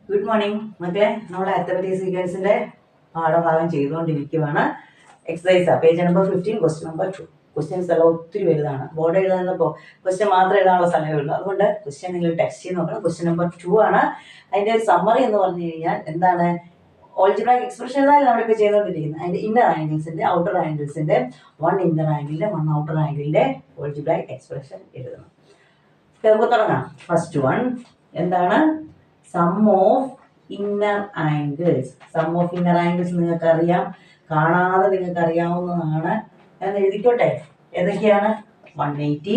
Good morning മക്കളെ. നമ്മൾ arithmetic സീക്വൻസിന്റെ പാഠഭാഗം ചെയ്തുകൊണ്ടിരിക്കുകയാണ്. Exercise page number 15, question number 2. Questions എല്ലാം ഒത്തിരി വലുതാണ്. ബോർഡ് എഴുതാനപ്പോൾ ക്വസ്റ്റ്യൻ മാത്രം എഴുതാനുള്ള സമയമേ ഉള്ളൂ. അതുകൊണ്ട് ക്വസ്റ്റ്യൻ നിങ്ങൾ ടെക്സ്റ്റ് ചെയ്ത് നോക്കണം. ക്വസ്റ്റ്യൻ നമ്പർ 2 ആണ്. അതിന്റെ ഒരു സമ്മറി എന്ന് പറഞ്ഞു കഴിഞ്ഞാൽ എന്താണ്? ഓൾജിബ്രായിക് എക്സ്പ്രഷൻ ഏതായാലും നമ്മളിപ്പോൾ ചെയ്തുകൊണ്ടിരിക്കുന്നത് അതിന്റെ ഇന്നർ ആംഗിൾസിന്റെ ഔട്ടർ ആംഗിൾസിന്റെ 1 ഇന്നർ ആംഗിളിന്റെ 1 ഔട്ടർ ആംഗിളിന്റെ ഓൾജിബ്രായിക് എക്സ്പ്രഷൻ എഴുതണം. നമുക്ക് തുടങ്ങാം. ഫസ്റ്റ് വൺ എന്താണ്? Sum of inner angles. Sum of inner angles നിങ്ങൾക്ക് അറിയാം, കാണാതെ നിങ്ങൾക്ക് അറിയാവുന്നതാണ്. ഞാൻ എഴുതിക്കോട്ടെ. ഏതൊക്കെയാണ്? 180,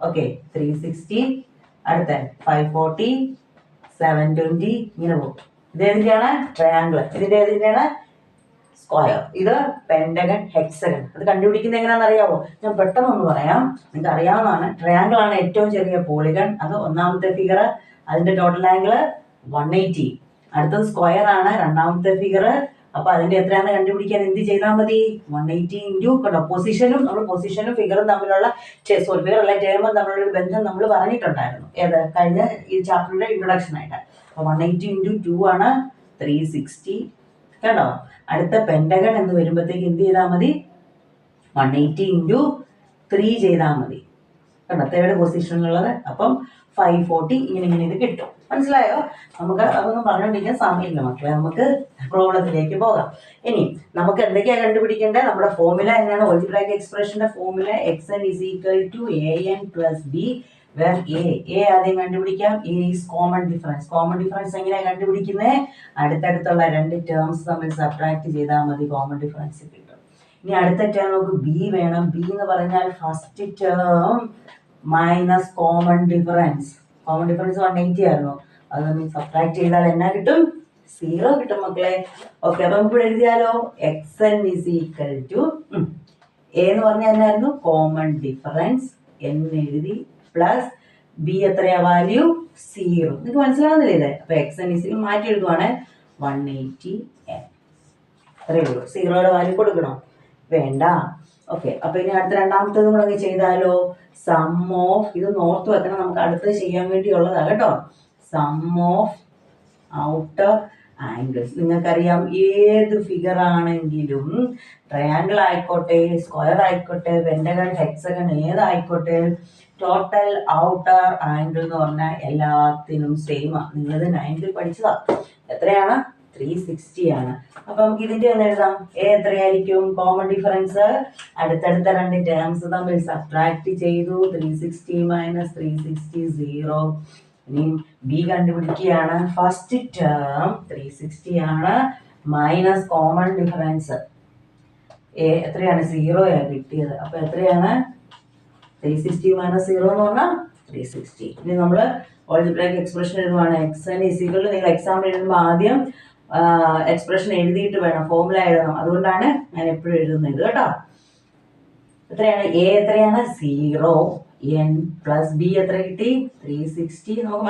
ഓക്കെ, 360, അടുത്ത 540, 720, ഇങ്ങനെ പോകും. ഇത് ഏതിൻ്റെയാണ്? ട്രയാങ്കിൾ. ഇതിന്റെ ഏതിൻ്റെയാണ്? സ്ക്വയർ. ഇത് പെന്റഗൺ, ഹെക്സഗൺ. അത് കണ്ടുപിടിക്കുന്നത് എങ്ങനെയാണെന്ന് അറിയാവോ? ഞാൻ പെട്ടെന്നൊന്ന് പറയാം, നിങ്ങൾക്ക് അറിയാവുന്നതാണ്. ട്രയാങ്കിൾ ആണ് ഏറ്റവും ചെറിയ പോളിഗൺ. അത് ഒന്നാമത്തെ ഫിഗർ, അതിന്റെ ടോട്ടൽ ആംഗിൾ 180. അടുത്തത് സ്ക്വയർ ആണ്, രണ്ടാമത്തെ ഫിഗർ. അപ്പൊ അതിന്റെ എത്രയാണെന്ന് കണ്ടുപിടിക്കാൻ എന്ത് ചെയ്താൽ മതി? 180 ഇൻറ്റു കണ്ടോ, പൊസിഷനും നമ്മൾ പൊസിഷനും ഫിഗറും തമ്മിലുള്ള ഫിഗർ അല്ല ടേമും തമ്മിലുള്ള ഒരു ബന്ധം നമ്മൾ പറഞ്ഞിട്ടുണ്ടായിരുന്നു. ഏത്? കഴിഞ്ഞ ഈ ചാപ്റ്ററിന്റെ ഇൻട്രൊഡക്ഷൻ ആയിട്ട്. അപ്പൊ 180 ഇൻറ്റു 2 ആണ് 360. കണ്ടോ? അടുത്ത പെന്റഗൺ എന്ന് വരുമ്പോഴത്തേക്ക് എന്ത് ചെയ്താൽ മതി? 180 ഇൻറ്റു 3 ചെയ്താൽ മതി. കണ്ടോ, തേർഡ് പൊസിഷനിലുള്ളത്. അപ്പം 540 ഇങ്ങനെ ഇത് കിട്ടും. മനസ്സിലായോ? നമുക്ക് അതൊന്നും പറഞ്ഞുകൊണ്ടിരിക്കാൻ സമയമില്ല മക്കളെ. നമുക്ക് പ്രോബ്ലത്തിലേക്ക് പോകാം. ഇനി നമുക്ക് എന്തൊക്കെയാണ് കണ്ടുപിടിക്കേണ്ടത്? നമ്മുടെ ഫോർമുല എന്നാണ്? ഓൾജിബ്രായിക് എക്സ്പ്രഷന്റെ formula xn is equal to an plus b, where a ആദ്യം കണ്ടുപിടിക്കാം. a is common difference. Common difference എങ്ങനെയാണ് കണ്ടുപിടിക്കുന്നത്? അടുത്തടുത്തുള്ള രണ്ട് ടേംസ് തമ്മിൽ സബ്ട്രാക്ട് ചെയ്താൽ മതി, കോമൺ ഡിഫറൻസ് കിട്ടും. ഇനി അടുത്ത ടേം നമുക്ക് b വേണം. b എന്ന് പറഞ്ഞാൽ first term minus common difference. Common difference 180 ആയിരുന്നു. അത് നമ്മൾ സബ്ട്രാക്ട് ചെയ്താൽ എന്നാ കിട്ടും? 0 കിട്ടും മക്കളെ. ഓക്കെ, അപ്പൊ നമുക്ക് എഴുതിയാലോ? xn is equal to a എന്ന് പറഞ്ഞാൽ എന്നായിരുന്നു? Common difference. n എഴുതി പ്ലസ് b എത്രയാ വാല്യൂ? 0. നിങ്ങൾക്ക് മനസ്സിലാവുന്നില്ലേ ഇത്? അപ്പൊ xn is മാറ്റി എഴുതുവാണ് 180n. അത്രയേ ഉള്ളൂ. 0യുടെ വാല്യൂ കൊടുക്കണോ? വേണ്ട. ഓക്കെ, അപ്പൊ ഇനി അടുത്ത രണ്ടാമത്തേത് കൂടെ ചെയ്താലോ? സം ഓഫ്, ഇത് നോർത്ത് വെക്കണം, നമുക്ക് അടുത്തത് ചെയ്യാൻ വേണ്ടിയുള്ളതാണ് കേട്ടോ. Sum of outer angles. നിങ്ങൾക്കറിയാം, ഏത് ഫിഗർ ആണെങ്കിലും ട്രയാങ്കിൾ ആയിക്കോട്ടെ, സ്ക്വയർ ആയിക്കോട്ടെ, പെന്റഗൺ, ഹെക്സഗൺ ഏതായിക്കോട്ടെ, ടോട്ടൽ ഔട്ടർ ആംഗിൾ എന്ന് പറഞ്ഞാൽ എല്ലാത്തിനും സെയിം ആണ്. നിങ്ങളിത് 9th പഠിച്ചതാ. എത്രയാണ്? 360 ആണ്. അപ്പൊ നമുക്ക് ഇതിന്റെ ഒന്ന് എഴുതാം. എ എത്രയായിരിക്കും? കോമൺ ഡിഫറൻസ് അടുത്തടുത്ത രണ്ട് ടേംസ് തമ്മിൽ സബ്ട്രാക്ട് ചെയ്തു. 360 മൈനസ് 360 0. ഇനി ബി കണ്ടുപിടിക്കുകയാണ്. ഫസ്റ്റ് ടേം 360 ആണ്, മൈനസ് കോമൺ ഡിഫറൻസ് എ എത്രയാണ്? 0 കിട്ടിയത്. അപ്പൊ എത്രയാണ്? 360 മൈനസ് 0 എന്ന് പറഞ്ഞാൽ 360. ഇനി നമ്മള് ഓൾജിബ്രായിക് എക്സ്പ്രഷൻ എഴുതുവാണ്. xn is equal to, നിങ്ങൾ എക്സാമ്പിൾ എഴുതുമ്പോൾ ആദ്യം എക്സ്പ്രഷൻ എഴുതിയിട്ട് വേണം ഫോർമുല എഴുതണം. അതുകൊണ്ടാണ് ഞാൻ എപ്പോഴും എഴുതുന്നത് കേട്ടോ. എത്രയാണ്? എ എത്രയാണ്? 0. n പ്ലസ് ബി എത്ര കിട്ടി? 360. നമുക്ക്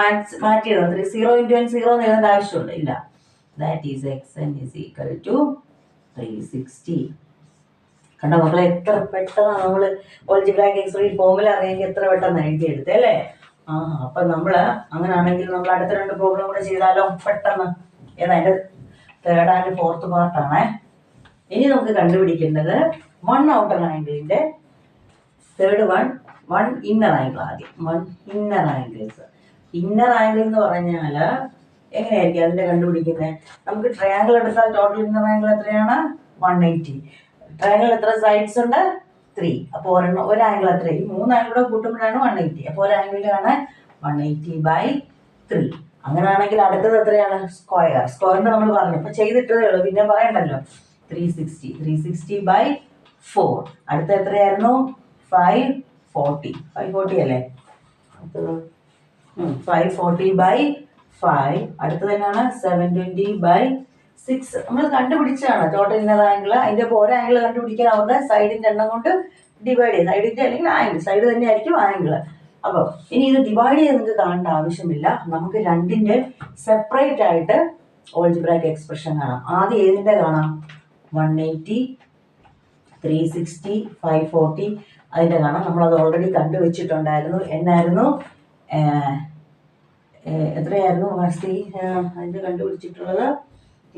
മാറ്റി എഴുതാം. 0 ഇൻറ്റു n 0 എന്ന് എഴുതേണ്ട ആവശ്യമുണ്ട് ഇല്ല. That is xn is equal to 360. കണ്ടോ മക്കളെ, എത്ര പെട്ടെന്നാണ് നമ്മൾ ഓൾജിബ്രായിക് എക്സ്പ്രഷൻ ഫോർമുല അറിയാമെങ്കിൽ എത്ര പെട്ടെന്ന് എഴുതിയെടുത്തേ അല്ലേ? അപ്പൊ നമ്മള് അങ്ങനെയാണെങ്കിൽ നമ്മൾ അടുത്ത രണ്ട് പ്രോബ്ലം കൂടെ ചെയ്താലോ പെട്ടെന്ന്. ഏതാ? അതിന്റെ തേർഡ് ആൻഡ് ഫോർത്ത് പാർട്ടാണ്. ഇനി നമുക്ക് കണ്ടുപിടിക്കേണ്ടത് 1 ഔട്ടർ ആംഗിളിന്റെ തേർഡ് വൺ ഇന്നർ ആംഗിൾ. ആദ്യം 1 ഇന്നർ ആംഗിൾസ്. ഇന്നർ ആംഗിൾ എന്ന് പറഞ്ഞാൽ എങ്ങനെയായിരിക്കും അതിന്റെ കണ്ടുപിടിക്കുന്നത്? നമുക്ക് ട്രയാങ്കിൾ എടുത്താൽ ടോട്ടൽ ഇന്നർ ആംഗിൾ എത്രയാണ്? 180. ട്രയാങ്കിൾ എത്ര സൈഡ്സ് ഉണ്ട്? 3. അപ്പൊ ഒരു ആംഗിൾ എത്ര? 3 ആംഗിളൂടെ കൂട്ടുമ്പോഴാണ് 180. അപ്പൊ ഒരു ആംഗിളിലാണ് 180/3. അങ്ങനെയാണെങ്കിൽ അടുത്തത് എത്രയാണ്? സ്ക്വയർ. സ്ക്വയറിന്റെ നമ്മൾ പറഞ്ഞു, ഇപ്പൊ ചെയ്തിട്ടതേ ഉള്ളൂ, പിന്നെ പറയണ്ടല്ലോ. 360/4. അടുത്ത എത്രയായിരുന്നു? 540 അല്ലേ? അടുത്തത് 540/5. അടുത്തത് തന്നെയാണ് 720/6. നമ്മൾ കണ്ടുപിടിച്ചതാണ് ടോട്ടൽ ഇന്നർ ആംഗിൾ. അതിന്റെ ഓരോ ആംഗിൾ കണ്ടുപിടിക്കാൻ അവരുടെ സൈഡിന്റെ എണ്ണം കൊണ്ട് ഡിവൈഡ് ചെയ്ത്, സൈഡിന്റെ അല്ലെങ്കിൽ ആംഗിൾ, സൈഡ് തന്നെ ആയിരിക്കും ആംഗിൾ. അപ്പൊ ഇനി ഇത് ഡിവൈഡ് ചെയ്ത് നിങ്ങൾക്ക് കാണേണ്ട ആവശ്യമില്ല. നമുക്ക് രണ്ടിന്റെ സെപ്പറേറ്റ് ആയിട്ട് ഓൾജിബ്രായിക് എക്സ്പ്രഷൻ കാണാം. ആദ്യം ഏതിന്റെ കാണാം? 180, 360, 540 അതിന്റെ കാണാം. നമ്മളത് ഓൾറെഡി കണ്ടുവച്ചിട്ടുണ്ടായിരുന്നു. എന്നായിരുന്നു? എത്രയായിരുന്നു വാസ്തി അതിൻ്റെ കണ്ടുപിടിച്ചിട്ടുള്ളത്?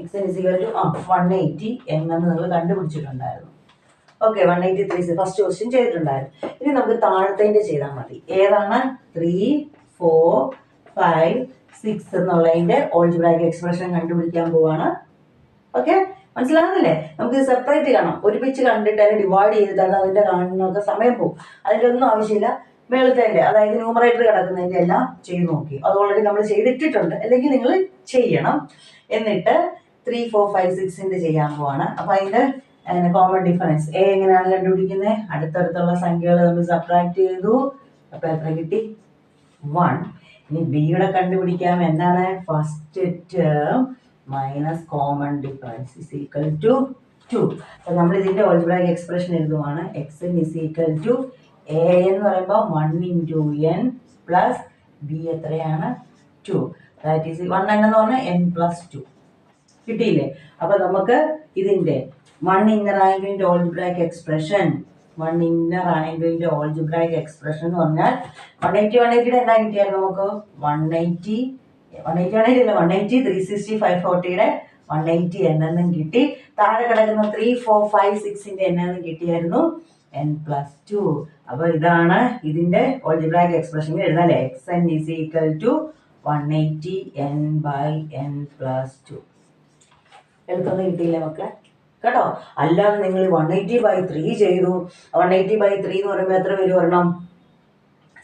എക്സ് എൻ ഇസിക്കൽ ടു 180 എന്ന് നിങ്ങൾ കണ്ടുപിടിച്ചിട്ടുണ്ടായിരുന്നു. ഓക്കെ, 183 ഫസ്റ്റ് ക്വസ്റ്റ്യൻ ചെയ്തിട്ടുണ്ടായിരുന്നു. ഇനി നമുക്ക് താഴത്തേൻ്റെ ചെയ്താൽ മതി. ഏതാണ്? 3, 4, 5, 6 എന്നുള്ളതിൻ്റെ ഓൾജിബ്രായിക് എക്സ്പ്രഷൻ കണ്ടുപിടിക്കാൻ പോവാണ്. ഓക്കെ, മനസ്സിലാകുന്നില്ലേ? നമുക്ക് ഇത് സെപ്പറേറ്റ് കാണാം. ഒരുമിച്ച് കണ്ടിട്ട് അതിനെ ഡിവൈഡ് ചെയ്തിട്ടാണ് അതിൻ്റെ കാണുന്നതൊക്കെ സമയം പോകും. അതിൻ്റെ ഒന്നും ആവശ്യമില്ല. മേളത്തേൻ്റെ അതായത് ന്യൂമറേറ്റർ കിടക്കുന്നതിൻ്റെ എല്ലാം ചെയ്ത് നോക്കി. അത് ഓൾറെഡി നമ്മൾ ചെയ്തിട്ടിട്ടുണ്ട്, അല്ലെങ്കിൽ നിങ്ങൾ ചെയ്യണം. എന്നിട്ട് 3, 4, 5, 6 ചെയ്യാൻ പോവാണ്. അപ്പോൾ അതിൻ്റെ കോമൺ ഡിഫറൻസ് എ എങ്ങനെയാണ് കണ്ടുപിടിക്കുന്നത്? അടുത്തടുത്തുള്ള സംഖ്യകൾ നമ്മൾ സബ്ട്രാക്ട് ചെയ്തു. അപ്പോൾ എത്ര കിട്ടി? 1. ഇനി ബിയുടെ കണ്ടുപിടിക്കാം. എന്താണ്? First term minus common difference is equal to 2. അപ്പോൾ നമ്മൾ ഇതിൻ്റെ ഓൾജിബ്രായിക് എക്സ്പ്രഷൻ എഴുതുവാണ്. X N is equal to a എന്ന് പറയുമ്പോൾ 1 × n പ്ലസ് ബി എത്രയാണ്? 2. ദാറ്റ് ഈസ് 1 എന്ന് പറഞ്ഞാൽ n+2 കിട്ടിയില്ലേ? അപ്പോൾ നമുക്ക് ഇതിൻ്റെ 1 ഇന്നർ ആംഗിളിൻ്റെ ഓൾജിബ്രായിക് എക്സ്പ്രഷൻ 1 ഇന്നർ ആംഗിളിൻ്റെ ഓൾജിബ്രായിക് എക്സ്പ്രഷൻ എന്ന് പറഞ്ഞാൽ 180 എന്താ കിട്ടിയായിരുന്നു നമുക്ക്? 180 അല്ല 180 360 540 180 എന്നും കിട്ടി. താഴെ കിടക്കുന്ന 3, 4, 5, 6 എന്നും കിട്ടിയായിരുന്നു n+2. അപ്പോൾ ഇതാണ് ഇതിൻ്റെ ഓൾജിബ്രായിക് എക്സ്പ്രഷൻ എഴുതാല്ലേ. X N is equal to 180 n/n+2. എളുപ്പമൊന്നും കിട്ടിയില്ലേ മക്കളെ? കേട്ടോ, അല്ലാതെ നിങ്ങൾ 180/3 ചെയ്തു. 180/3 എന്ന് പറയുമ്പോൾ എത്ര പേര് വരണം?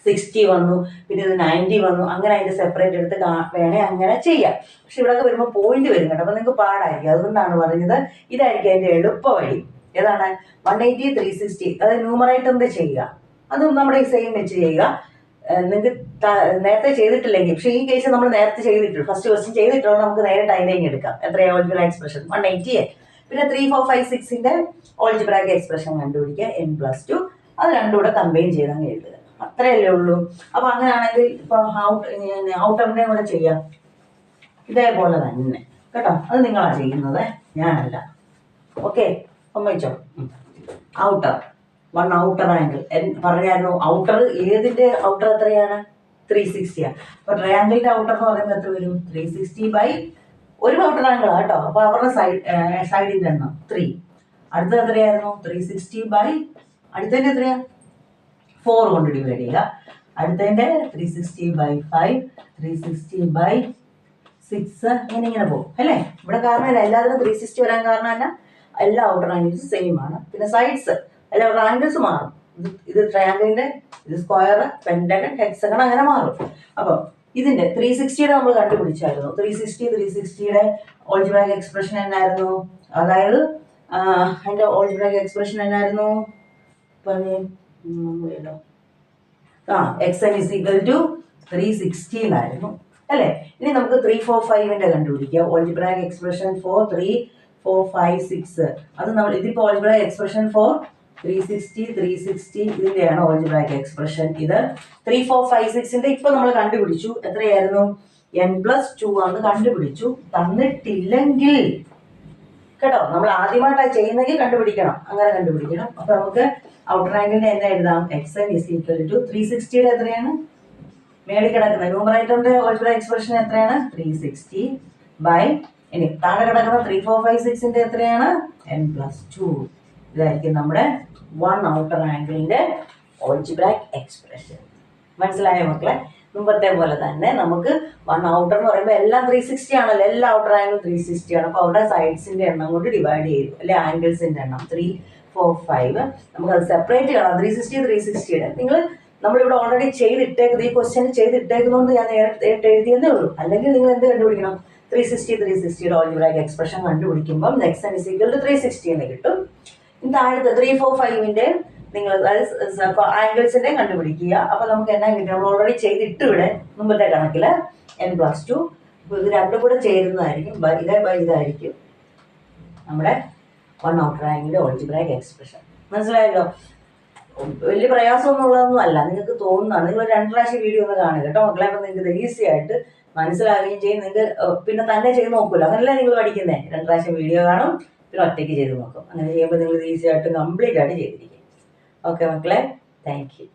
60 വന്നു, പിന്നെ ഇത് 90 വന്നു. അങ്ങനെ അതിൻ്റെ സെപ്പറേറ്റ് എടുത്ത് വേണേ അങ്ങനെ ചെയ്യാം. പക്ഷെ ഇവിടെ വരുമ്പോൾ പോയിന്റ് വരും കേട്ടോ. അപ്പോൾ നിങ്ങൾക്ക് പാടായിരിക്കും. അതുകൊണ്ടാണ് പറഞ്ഞത് ഇതായിരിക്കും അതിൻ്റെ എളുപ്പ വഴി. ഏതാണ്? 180 360 അത് ന്യൂമറേറ്ററിൻ്റെ ചെയ്യുക. അതും നമ്മുടെ സെയിം വെച്ച് ചെയ്യുക. നിങ്ങൾക്ക് നേരത്തെ ചെയ്തിട്ടില്ലെങ്കിൽ, പക്ഷേ ഈ കേസ് നമ്മൾ നേരത്തെ ചെയ്തിട്ടുണ്ട്. ഫസ്റ്റ് ക്വസ്റ്റ്യൻ ചെയ്തിട്ടുള്ള നമുക്ക് നേരിട്ട് അതിൻ്റെ എടുക്കാം. എത്രയാണ് ഓൾജിബ്രായിക് എക്സ്പ്രഷൻ? 180. പിന്നെ 3, 4, 5, 6 ഓൾജിബ്രായിക് എക്സ്പ്രഷൻ കണ്ടുപിടിക്കുക n+2. അത് രണ്ടും കൂടെ കമ്പൈൻ ചെയ്ത് എഴുതുക. അത്രയല്ലേ ഉള്ളൂ. അപ്പോൾ അങ്ങനെയാണെങ്കിൽ ഇപ്പോൾ ഔട്ടറിനെ കൂടെ ചെയ്യാം. ഇതേപോലെ തന്നെ കേട്ടോ. അത് നിങ്ങളാണ് ചെയ്യുന്നത്, ഞാനല്ല. ഓക്കെ, സമ്മതിച്ചോ? ഔട്ടർ 1 ഔട്ടർ ആംഗിൾ പറഞ്ഞായിരുന്നു. ഔട്ടർ ഏതിൻ്റെ ഔട്ടർ എത്രയാണ്? 360. അപ്പോൾ ട്രയാങ്കിളിൻ്റെ ഔട്ടർ എന്ന് പറയുമ്പോൾ എത്ര വരും? 360 ഒരു ഔട്ടർ ആംഗിൾ കേട്ടോ. അപ്പോൾ അവരുടെ സൈഡിൻ്റെ എണ്ണം 3. അടുത്തത് എത്രയായിരുന്നു? 360 അടുത്തതിൻ്റെ എത്രയാ? 4 കൊണ്ട് ഡിവൈഡ് ചെയ്യുക. അടുത്തതിൻ്റെ 360/5 360/6 ഇങ്ങനെ പോകും അല്ലേ? ഇവിടെ കാരണമല്ല, എല്ലാത്തിനും 360 വരാൻ കാരണമല്ല, എല്ലാ ഔട്ടർ ആംഗിൾസ് സെയിം ആണ്. പിന്നെ സൈഡ്സ് എല്ലാ ഔട്ടർ ആംഗിൾസ് മാറും. ഇത് ട്രയാങ്കിളിൻ്റെ, ഇത് സ്ക്വയർ, പെൻറ്റഗൺ, ഹെക്സഗൺ അങ്ങനെ മാറും. അപ്പോൾ ഇതിൻ്റെ 360 നമ്മൾ കണ്ടുപിടിച്ചായിരുന്നു. 360 ഓൾജിബ്രായിക് എക്സ്പ്രഷൻ എന്നായിരുന്നു? അതായത് അതിൻ്റെ ഓൾജിബ്രായിക് എക്സ്പ്രഷൻ എന്നായിരുന്നു? പറഞ്ഞേ X N is equal to 360 എന്നായിരുന്നു അല്ലേ? ഇനി നമുക്ക് 3, 4, 5 കണ്ടുപിടിക്കുക. ഓൾജിബ്രായിക് എക്സ്പ്രഷൻ ഫോർ 3, 4, 5, 6 അത് നമ്മൾ ഇതിപ്പോൾ ഓൾജിബ്രായിക് എക്സ്പ്രഷൻ ഫോർ 360 ഇതിൻ്റെയാണ് ഓൾജിബ്രായിക് എക്സ്പ്രഷൻ. ഇത് 3, 4, 5, 6 ഇപ്പോൾ നമ്മൾ കണ്ടുപിടിച്ചു. എത്രയായിരുന്നു? n+2 ആണെന്ന് കണ്ടുപിടിച്ചു. തന്നിട്ടില്ലെങ്കിൽ കേട്ടോ, നമ്മൾ ആദ്യമായിട്ടാണ് ചെയ്യുന്നെങ്കിൽ കണ്ടുപിടിക്കണം, അങ്ങനെ കണ്ടുപിടിക്കണം. അപ്പോൾ നമുക്ക് ഔട്ടർ ആംഗിളിനെ എന്താ എഴുതാം? X N is equal to 360 എത്രയാണ്? മേളിൽ കിടക്കുന്ന ന്യൂമറേറ്ററിന്റെ ഓൾജിബ്രായിക് എക്സ്പ്രഷൻ എത്രയാണ്? 360 ഇനി താഴെ കിടക്കുന്ന 3, 4, 5, 6 എത്രയാണ്? n+2. ഇതായിരിക്കും നമ്മുടെ 1 ഔട്ടർ ആംഗിളിന്റെ ഓൾജിബ്രായിക് എക്സ്പ്രഷൻ. മനസ്സിലായോ മക്കളെ? മുമ്പത്തെ പോലെ തന്നെ നമുക്ക് 1 ഔട്ടർ എന്ന് പറയുമ്പോൾ എല്ലാം 360 ആണല്ലോ. എല്ലാ ഔട്ടർ ആംഗിൾ 360 ആണ്. അപ്പോൾ അവിടെ സൈഡ്സിന്റെ എണ്ണം കൊണ്ട് ഡിവൈഡ് ചെയ്തു അല്ലെ? ആംഗിൾസിന്റെ എണ്ണം 3, 4, 5 നമുക്കത് സെപ്പറേറ്റ് കാണാം. 360 നമ്മളിവിടെ ഓൾറെഡി ചെയ്തിട്ടേക്കുന്നത്, ഈ ക്വസ്റ്റ്യൻ ചെയ്തിട്ടേക്കുന്നതുകൊണ്ട് ഞാൻ നേരിട്ട് എഴുതിയെന്നേ ഉള്ളൂ. അല്ലെങ്കിൽ നിങ്ങൾ എന്ത് കണ്ടുപിടിക്കണം? 360 ഓൾജിബ്രായിക് എക്സ്പ്രഷൻ കണ്ടുപിടിക്കുമ്പോൾ x N is equal to 360 എന്ന് കിട്ടും. ഇനി താഴത്തെ 3, 4, 5 നിങ്ങൾ ആംഗിൾസിന്റെ കണ്ടുപിടിക്കുക. അപ്പൊ നമുക്ക് എന്നാ കിട്ടും? നമ്മൾ ഓൾറെഡി ചെയ്തിട്ട് ഇവിടെ മുമ്പത്തെ കണക്കില് n+2. ഇത് രണ്ടും കൂടെ ചേരുന്നതായിരിക്കും. ഇതായിരിക്കും നമ്മുടെ 1 ഔട്ടർ ആംഗിളിന്റെ ഓൾജിബ്രായിക് എക്സ്പ്രഷൻ. മനസ്സിലായല്ലോ? വലിയ പ്രയാസമൊന്നും ഉള്ളതൊന്നും അല്ല, നിങ്ങൾക്ക് തോന്നുന്നതാണ്. നിങ്ങൾ 2 പ്രാവശ്യം വീഡിയോ ഒന്ന് കാണുക കേട്ടോ മക്കളെ. അപ്പം നിങ്ങൾക്ക് ഇത് ഈസി ആയിട്ട് മനസ്സിലാകുകയും ചെയ്യും. നിങ്ങൾക്ക് പിന്നെ തന്നെ ചെയ്ത് നോക്കുമല്ലോ, അങ്ങനെയല്ലേ നിങ്ങൾ പഠിക്കുന്നത്? 2 പ്രാവശ്യം വീഡിയോ കാണും, പിന്നെ ഒറ്റയ്ക്ക് ചെയ്ത് നോക്കും. അങ്ങനെ ചെയ്യുമ്പോൾ നിങ്ങൾ ഇത് ഈസി ആയിട്ട് കംപ്ലീറ്റ് ആയിട്ട് ചെയ്തിരിക്കും. ഓക്കെ മക്കളെ, താങ്ക് യു.